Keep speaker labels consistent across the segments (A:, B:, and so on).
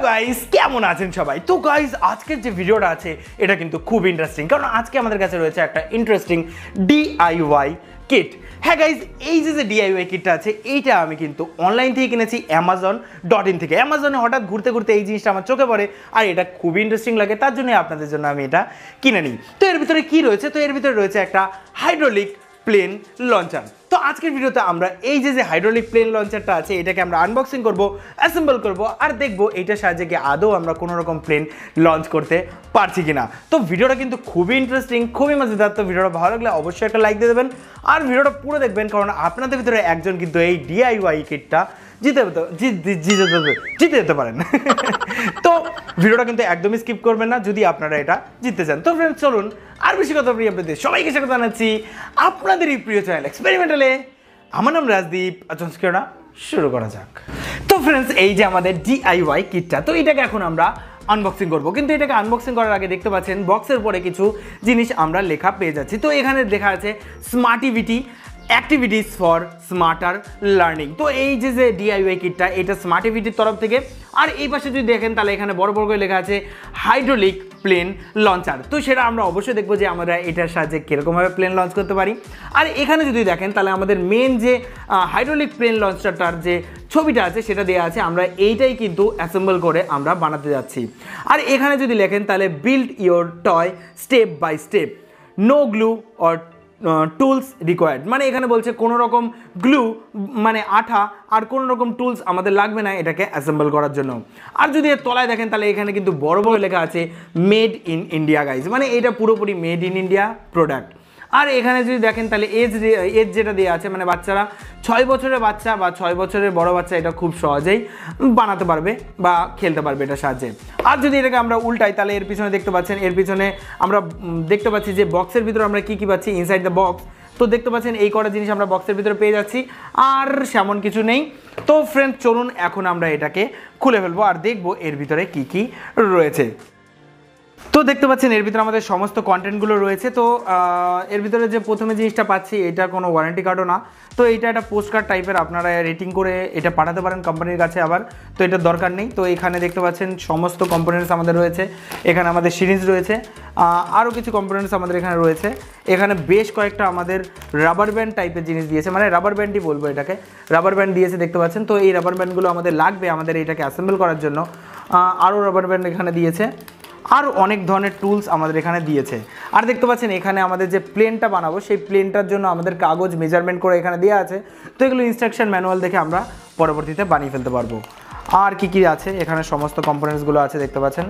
A: Guys কেমন আছেন সবাই। তো গাইস আজকের যে ভিডিওটা আছে এটা কিন্তু খুব ইন্টারেস্টিং, কারণ আজকে আমাদের কাছে রয়েছে একটা ইন্টারেস্টিং ডিআইওয়াই কিট। হ্যাঁ গাইজ, এই যে ডিআইওয়াই কিটটা আছে এইটা আমি কিন্তু অনলাইন থেকে কিনেছি amazon.in থেকে। অ্যামাজনে হঠাৎ ঘুরতে ঘুরতে এই জিনিসটা আমার চোখে পড়ে আর এটা খুবই ইন্টারেস্টিং লাগে, তার জন্য আপনাদের জন্য আমি এটা কিনে নিই। তো এর ভিতরে কি রয়েছে? তো এর ভিতরে রয়েছে একটা হাইড্রোলিক প্লেন লঞ্চার। তো আজকের ভিডিওতে আমরা এই যে হাইড্রোলিক প্লেন লঞ্চারটা আছে এটাকে আমরা আনবক্সিং করব, অ্যাসেম্বল করব আর দেখব এইটার সাহায্যে কি আদৌ আমরা কোনো রকম প্লেন লঞ্চ করতে পারছি কিনা। তো ভিডিওটা কিন্তু খুবই ইন্টারেস্টিং, খুবই মজাদার। তো ভিডিওটা ভালো লাগলে অবশ্যই একটা লাইক দিয়ে দেবেন আর ভিডিওটা পুরো দেখবেন, কারণ আপনাদের ভিতরে একজন কিন্তু এই ডিআইওয়াই কিটটা জিতে যেতে পারেন। তো ভিডিওটা কিন্তু একদমই স্কিপ করবেন না যদি আপনারা এটা জিততে চান। তো ফ্রেন্ডস চলুন আর বেশি কথা বলি, আপনাদের সবাইকে স্বাগত জানাচ্ছি আপনাদের এই প্রিয় চ্যানেল এক্সপেরিমেন্টালে। আমার নাম রাজদীপ। আচ্ছা শুরু করা যাক। তো ফ্রেন্ডস এই যে আমাদের ডিআইওয়াই কিটটা, তো এটাকে এখন আমরা আনবক্সিং করবো। কিন্তু এটাকে আনবক্সিং করার আগে দেখতে পাচ্ছেন বক্সের পরে কিছু জিনিস আমরা লেখা পেয়ে যাচ্ছি। তো এখানে লেখা আছে স্মার্টিভিটি অ্যাক্টিভিটিস ফর স্মার্টার লার্নিং। তো এই যে ডিআইওয়াই কিটটা এটা স্মার্টিভিটির তরফ থেকে। আর এই পাশে যদি দেখেন তাহলে এখানে বড় বড় করে লেখা আছে হাইড্রোলিক প্লেন লঞ্চার। তো সেটা আমরা অবশ্যই দেখবো যে আমরা এটার সাহায্যে কীরকমভাবে প্লেন লঞ্চ করতে পারি। আর এখানে যদি দেখেন তাহলে আমাদের মেন যে হাইড্রোলিক প্লেন লঞ্চারটার যে ছবিটা আছে সেটা দেওয়া আছে, আমরা এইটাই কিন্তু অ্যাসেম্বল করে আমরা বানাতে যাচ্ছি। আর এখানে যদি লেখেন তাহলে build your toy step by step, no glue or tools required. মানে এখানে বলছে কোনো রকম গ্লু মানে আঠা আর কোনো রকম টুলস আমাদের লাগবে না এটাকে অ্যাসেম্বল করার জন্য। আর যদি এর তলায় দেখেন তাহলে এখানে কিন্তু বড় বড় লেখা আছে মেড ইন ইন্ডিয়া গাইজ, মানে এটা পুরোপুরি মেড ইন ইন্ডিয়া প্রোডাক্ট। আর এখানে যদি দেখেন তাহলে এজ যেটা দেওয়া আছে, মানে বাচ্চারা 6 বছরের বাচ্চা বা 6 বছরের বড় বাচ্চা এটা খুব সহজেই বানাতে পারবে বা খেলতে পারবে এটার সাহায্যে। আর যদি এটাকে আমরা উল্টাই তাহলে এর পিছনে দেখতে পাচ্ছেন, এর পিছনে আমরা দেখতে পাচ্ছি যে বক্সের ভিতরে আমরা কী পাচ্ছি ইনসাইড দ্য বক্স। তো দেখতে পাচ্ছেন এই কটা জিনিস আমরা বক্সের ভিতরে পেয়ে যাচ্ছি, আর সেমন কিছু নেই। তো ফ্রেন্ড চলুন এখন আমরা এটাকে খুলে ফেলবো আর দেখবো এর ভিতরে কি কি রয়েছে। তো দেখতে পাচ্ছেন এর ভিতরে আমাদের সমস্ত কন্টেন্টগুলো রয়েছে। তো এর ভিতরে যে প্রথমে জিনিসটা পাচ্ছি এটা কোনো ওয়ারেন্টি কার্ডও না। তো এটা একটা পোস্ট কার্ড টাইপের, আপনারা রেটিং করে এটা পাঠাতে পারেন কোম্পানির কাছে আবার, তো এটার দরকার নেই। তো এখানে দেখতে পাচ্ছেন সমস্ত কম্পোনেন্টস আমাদের রয়েছে, এখানে আমাদের সিরিজ রয়েছে, আরও কিছু কম্পোনেন্টস আমাদের এখানে রয়েছে। এখানে বেশ কয়েকটা আমাদের রাবার ব্যান্ড টাইপের জিনিস দিয়েছে, মানে রাবার ব্যান্ডই বলবো এটাকে, রাবার ব্যান্ড দিয়েছে দেখতে পাচ্ছেন। তো এই রাবার ব্যান্ডগুলো আমাদের লাগবে আমাদের এটাকে অ্যাসেম্বল করার জন্য। আরও রাবার ব্যান্ড এখানে দিয়েছে, আর অনেক ধরনের টুলস আমাদের এখানে দিয়েছে। আর দেখতে পাচ্ছেন এখানে আমাদের যে প্লেনটা বানাবো সেই প্লেনটার জন্য আমাদের কাগজ মেজারমেন্ট করে এখানে দেওয়া আছে। তো এগুলো ইনস্ট্রাকশন ম্যানুয়াল দেখে আমরা পরবর্তীতে বানিয়ে ফেলতে পারবো। আর কি কি আছে এখানে সমস্ত কম্পোনেন্টসগুলো আছে দেখতে পাচ্ছেন।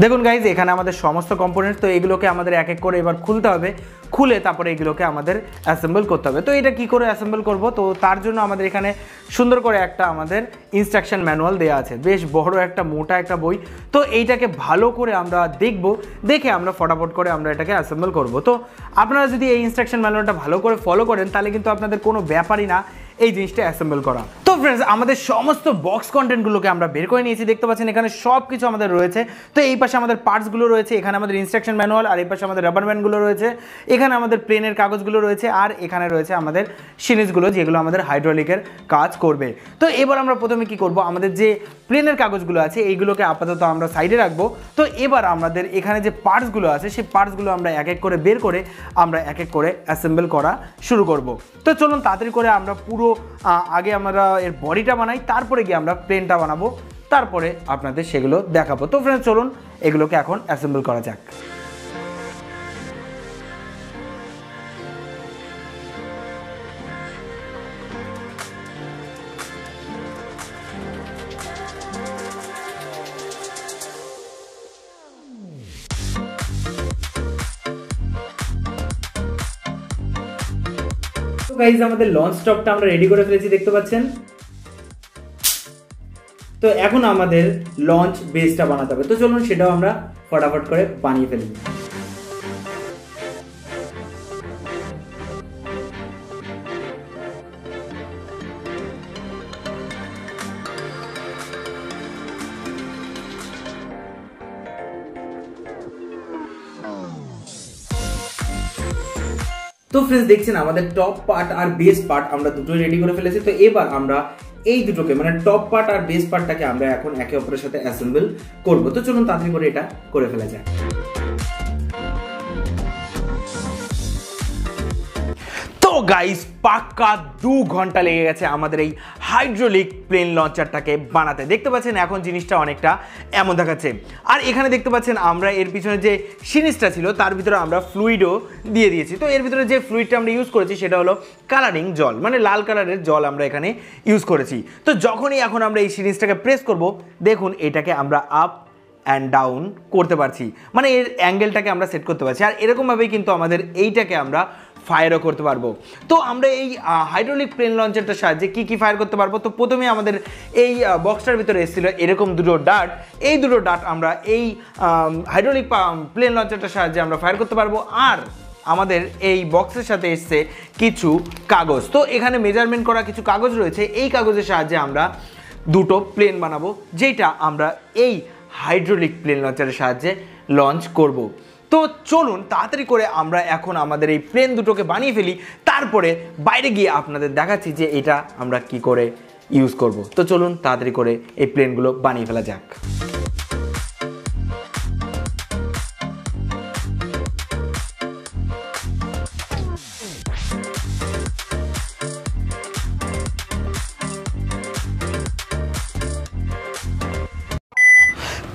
A: দেখুন গাইজ এখানে আমাদের সমস্ত কম্পোনেন্টস, তো এগুলোকে আমাদের এক এক করে এবার খুলতে হবে, খুলে তারপরে এগুলোকে আমাদের অ্যাসেম্বল করতে হবে। তো এটা কি করে অ্যাসেম্বল করব? তো তার জন্য আমাদের এখানে সুন্দর করে একটা আমাদের ইনস্ট্রাকশন ম্যানুয়াল দেওয়া আছে, বেশ বড় একটা মোটা একটা বই। তো এইটাকে ভালো করে আমরা দেখব, দেখে আমরা ফটাফট করে আমরা এটাকে অ্যাসেম্বল করব। তো আপনারা যদি এই ইনস্ট্রাকশন ম্যানুয়ালটা ভালো করে ফলো করেন তাহলে কিন্তু আপনাদের কোনো ব্যাপারই না এই জিনিসটা অ্যাসেম্বল করা। তো ফ্রেন্ডস আমাদের সমস্ত বক্স কন্টেন্টগুলোকে আমরা বের করে নিয়েছি, দেখতে পাচ্ছেন এখানে সব কিছু আমাদের রয়েছে। তো এই পাশে আমাদের পার্টসগুলো রয়েছে, এখানে আমাদের ইনস্ট্রাকশন ম্যানুয়াল, আর এই পাশে আমাদের রাবার ব্যান্ডগুলো রয়েছে, এখানে আমাদের প্লেনের কাগজগুলো রয়েছে, আর এখানে রয়েছে আমাদের সিরিজগুলো যেগুলো আমাদের হাইড্রোলিকের কাজ করবে। তো এবার আমরা প্রথমে কি করব, আমাদের যে প্লেনের কাগজগুলো আছে এইগুলোকে আপাতত আমরা সাইডে রাখবো। তো এবার আমাদের এখানে যে পার্টসগুলো আছে সেই পার্টসগুলো আমরা এক এক করে বের করে আমরা এক এক করে অ্যাসেম্বল করা শুরু করব। তো চলুন তাড়াতাড়ি করে আমরা পুরো আগে আমরা এর বডিটা বানাই, তারপরে গিয়ে আমরা প্লেনটা বানাবো, তারপরে আপনাদের সেগুলো দেখাবো। তো ফ্রেন্ডস চলুন এগুলোকে এখন অ্যাসেম্বল করা যাক। গাইজ আমাদের লঞ্চ স্টকটা আমরা রেডি করে ফেলেছি দেখতে পাচ্ছেন। তো এখন আমাদের লঞ্চ বেসটা বানাতে হবে। তো চলুন সেটাও আমরা ফটাফট করে বানিয়ে ফেলি। তো फ्रेंड्स দেখছেন আমাদের টপ পার্ট আর বেস পার্ট আমরা দুটোই রেডি করে ফেলেছি। তো এবার আমরা এই দুটোকে মানে টপ পার্ট আর বেস পার্টটাকে আমরা এখন একে অপরের সাথে অ্যাসেম্বল করব। তো চলুন তাড়াতাড়ি করে এটা করে ফেলা যায়। তো গাইস পাক্কা 2 ঘন্টা লেগে গেছে আমাদের এই হাইড্রোলিক প্লেন লঞ্চারটাকে বানাতে। দেখতে পাচ্ছেন এখন জিনিসটা অনেকটা এমন দেখাচ্ছে। আর এখানে দেখতে পাচ্ছেন আমরা এর পিছনে যে সিরিজটা ছিল তার ভিতরে আমরা ফ্লুইডও দিয়ে দিয়েছি। তো এর ভিতরে যে ফ্লুইডটা আমরা ইউজ করেছি সেটা হলো কালারিং জল, মানে লাল কালারের জল আমরা এখানে ইউজ করেছি। তো যখনই এখন আমরা এই সিরিজটাকে প্রেস করব, দেখুন এটাকে আমরা আপ অ্যান্ড ডাউন করতে পারছি, মানে এর অ্যাঙ্গেলটাকে আমরা সেট করতে পারছি। আর এরকমভাবেই কিন্তু আমাদের এইটাকে আমরা ফায়ারও করতে পারবো। তো আমরা এই হাইড্রোলিক প্লেন লঞ্চারটার সাহায্যে কি ফায়ার করতে পারবো? তো প্রথমে আমাদের এই বক্সটার ভিতরে এসেছিল এরকম দুটো ডাট। এই দুটো ডাট আমরা এই হাইড্রোলিক প্লেন লঞ্চারটার সাহায্যে আমরা ফায়ার করতে পারবো। আর আমাদের এই বক্সের সাথে এসছে কিছু কাগজ। তো এখানে মেজারমেন্ট করা কিছু কাগজ রয়েছে। এই কাগজের সাহায্যে আমরা দুটো প্লেন বানাবো, যেটা আমরা এই হাইড্রোলিক প্লেন লঞ্চারের সাহায্যে লঞ্চ করব। তো চলুন তাড়াতাড়ি করে আমরা এখন আমাদের এই প্লেন দুটোকে বানিয়ে ফেলি, তারপরে বাইরে গিয়ে আপনাদের দেখাচ্ছি যে এটা আমরা কি করে ইউজ করব। তো চলুন তাড়াতাড়ি করে এই প্লেনগুলো বানিয়ে ফেলা যাক।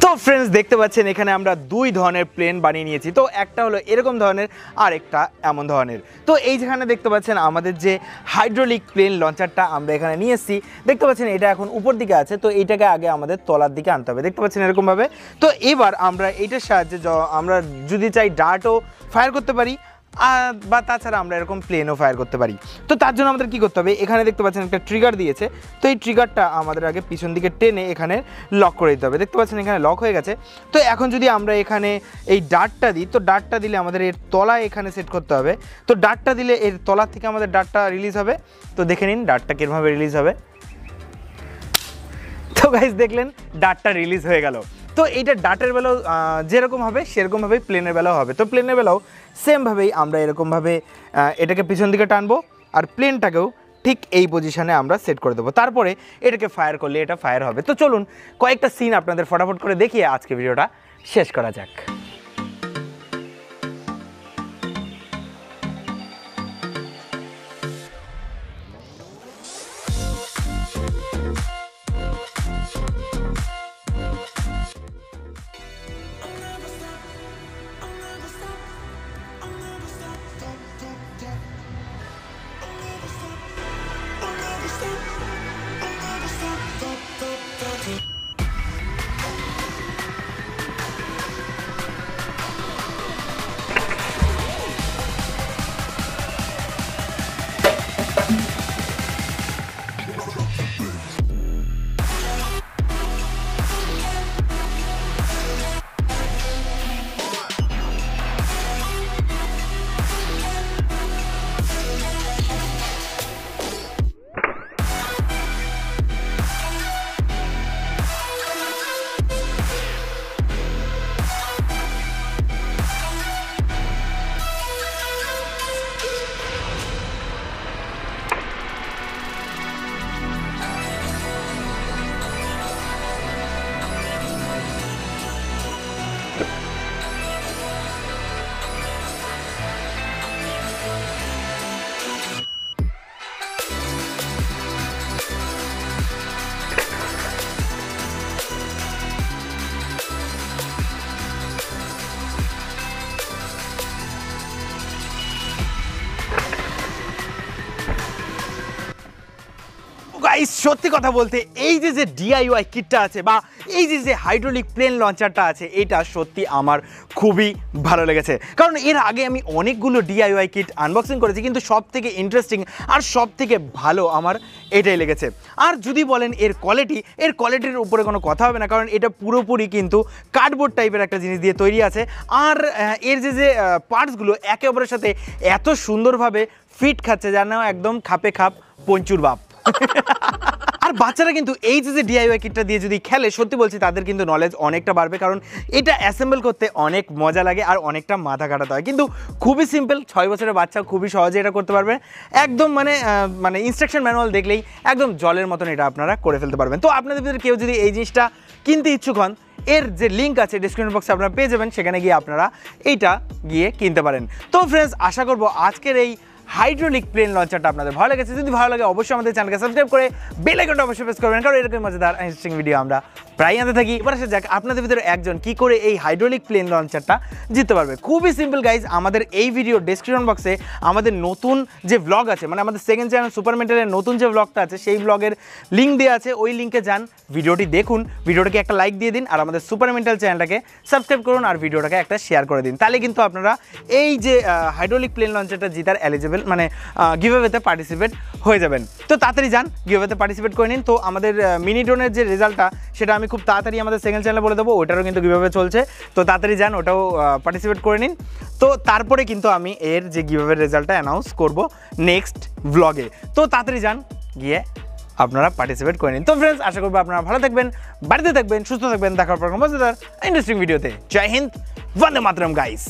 A: তো ফ্রেন্ডস দেখতে পাচ্ছেন এখানে আমরা 2 ধরনের প্লেন বানিয়ে নিয়েছি। তো একটা হলো এরকম ধরনের আর একটা এমন ধরনের। তো এই যেখানে দেখতে পাচ্ছেন আমাদের যে হাইড্রোলিক প্লেন লঞ্চারটা আমরা এখানে নিয়ে এসেছি, দেখতে পাচ্ছেন এটা এখন উপর দিকে আছে। তো এইটাকে আগে আমাদের তলার দিকে আনতে হবে, দেখতে পাচ্ছেন এরকমভাবে। তো এবার আমরা এইটার সাহায্যে আমরা যদি চাই ডার্টও ফায়ার করতে পারি, বা তাছাড়া আমরা এরকম প্লেনও ফায়ার করতে পারি। তো তার জন্য আমাদের কী করতে হবে, এখানে দেখতে পাচ্ছেন একটা ট্রিগার দিয়েছে। তো এই ট্রিগারটা আমাদের আগে পিছন দিকে টেনে এখানে লক করে দিতে হবে। দেখতে পাচ্ছেন এখানে লক হয়ে গেছে। তো এখন যদি আমরা এখানে এই ডার্টটা দিই, তো ডার্টটা দিলে আমাদের এর তলায় এখানে সেট করতে হবে। তো ডার্টটা দিলে এর তলার থেকে আমাদের ডার্টটা রিলিজ হবে। তো দেখে নিন ডার্টটা কীভাবে রিলিজ হবে। তো গাইস দেখলেন ডার্টটা রিলিজ হয়ে গেল। তো এইটা ডার্টের বেলাও যেরকম হবে সেরকমভাবেই প্লেনের বেলাও হবে। তো প্লেনের বেলাও সেমভাবেই আমরা এরকমভাবে এটাকে পিছন দিকে টানবো, আর প্লেনটাকেও ঠিক এই পজিশনে আমরা সেট করে দেবো। তারপরে এটাকে ফায়ার করলে এটা ফায়ার হবে। তো চলুন কয়েকটা সিন আপনাদের ফটাফট করে দেখিয়ে আজকে ভিডিওটা শেষ করা যাক। গাইস সত্যি কথা বলতে এই যে ডিআইওয়াই কিটটা আছে বা এই যে হাইড্রোলিক প্লেন লঞ্চারটা আছে, এটা সত্যি আমার খুবই ভালো লেগেছে। কারণ এর আগে আমি অনেকগুলো ডিআইওয়াই কিট আনবক্সিং করেছি, কিন্তু সব থেকে ইন্টারেস্টিং আর সব থেকে ভালো আমার এটাই লেগেছে। আর যদি বলেন এর কোয়ালিটির উপরে কোনো কথা হবে না, কারণ এটা পুরোপুরি কিন্তু কার্ডবোর্ড টাইপের একটা জিনিস দিয়ে তৈরি আছে। আর এর যে পার্টসগুলো একে অপরের সাথে এত সুন্দরভাবে ফিট খাচ্ছে, যেন একদম খাপে খাপ পঞ্চুর বাপ। আর বাচ্চারা কিন্তু এই যে ডিআইওয়াই কিটটা দিয়ে যদি খেলে সত্যি বলছি তাদের কিন্তু নলেজ অনেকটা বাড়বে, কারণ এটা অ্যাসেম্বল করতে অনেক মজা লাগে আর অনেকটা মাথা কাটাতে হয়, কিন্তু খুবই সিম্পল। 6 বছরের বাচ্চা খুবই সহজে এটা করতে পারবে, একদম মানে ইনস্ট্রাকশন ম্যানুয়াল দেখলেই একদম জলের মতন এটা আপনারা করে ফেলতে পারবেন। তো আপনাদের ভিতরে কেউ যদি এই জিনিসটা কিনতে ইচ্ছুক হন, এর যে লিঙ্ক আছে ডিসক্রিপশন বক্সে আপনারা পেয়ে যাবেন, সেখানে গিয়ে আপনারা এইটা গিয়ে কিনতে পারেন। তো ফ্রেন্ডস, আশা করব আজকের এই হাইড্রোলিক প্লেন লঞ্চারটা আপনাদের ভালো লেগেছে। যদি ভালো লাগে অবশ্যই আমাদের চ্যানেলকে সাবস্ক্রাইব করে বেল আইকনটা অবশ্যই প্রেস করবেন, কারণ এরকম মজাদার ইন্টারেস্টিং ভিডিও আমরা প্রায় আনতে থাকি। এবার আসা যাক আপনাদের ভিতরে একজন কি করে এই হাইড্রোলিক প্লেন লঞ্চারটা জিততে পারবে। খুবই সিম্পল গাইজ, আমাদের এই ভিডিও ডেসক্রিপশন বক্সে আমাদের নতুন যে ব্লগ আছে, মানে আমাদের সেকেন্ড চ্যানেল সুপার মেন্টালের নতুন যে ব্লগটা আছে সেই ব্লগের লিঙ্ক দেওয়া আছে, ওই লিঙ্কে যান, ভিডিওটি দেখুন, ভিডিওটাকে একটা লাইক দিয়ে দিন, আর আমাদের সুপার মেন্টাল চ্যানেলটাকে সাবস্ক্রাইব করুন, আর ভিডিওটাকে একটা শেয়ার করে দিন। তাহলে কিন্তু আপনারা এই যে হাইড্রোলিক প্লেন লঞ্চারটা জিতার এলিজিবল, মানে গিভঅ্যাওয়েতে পার্টিসিপেট হয়ে যাবেন। তো তাড়াতাড়ি যান, গিভঅ্যাওয়েতে পার্টিসিপেট করে নিন। তো আমাদের মিনি ড্রোনের যে রেজাল্টটা সেটা আমি খুব তাড়াতাড়ি আমাদের সেকেন্ড চ্যানেলে বলে দেবো, ওটারও কিন্তু গিভঅ্যাওয়ে চলছে। তো তাড়াতাড়ি যান, ওটাও পার্টিসিপেট করে নিন। তো তারপরে কিন্তু আমি এর যে গিভঅ্যাওয়ের রেজাল্টটা অ্যানাউন্স করব নেক্সট ব্লগে। তো তাড়াতাড়ি যান, গিয়ে আপনারা পার্টিসিপেট করে নিন। তো ফ্রেন্ডস, আশা করবো আপনারা ভালো থাকবেন, বাড়িতে থাকবেন, সুস্থ থাকবেন। দেখার পর মজাদার ইন্টারেস্টিং ভিডিওতে। জয় হিন্দ, বন্দে মাতরম গাইস।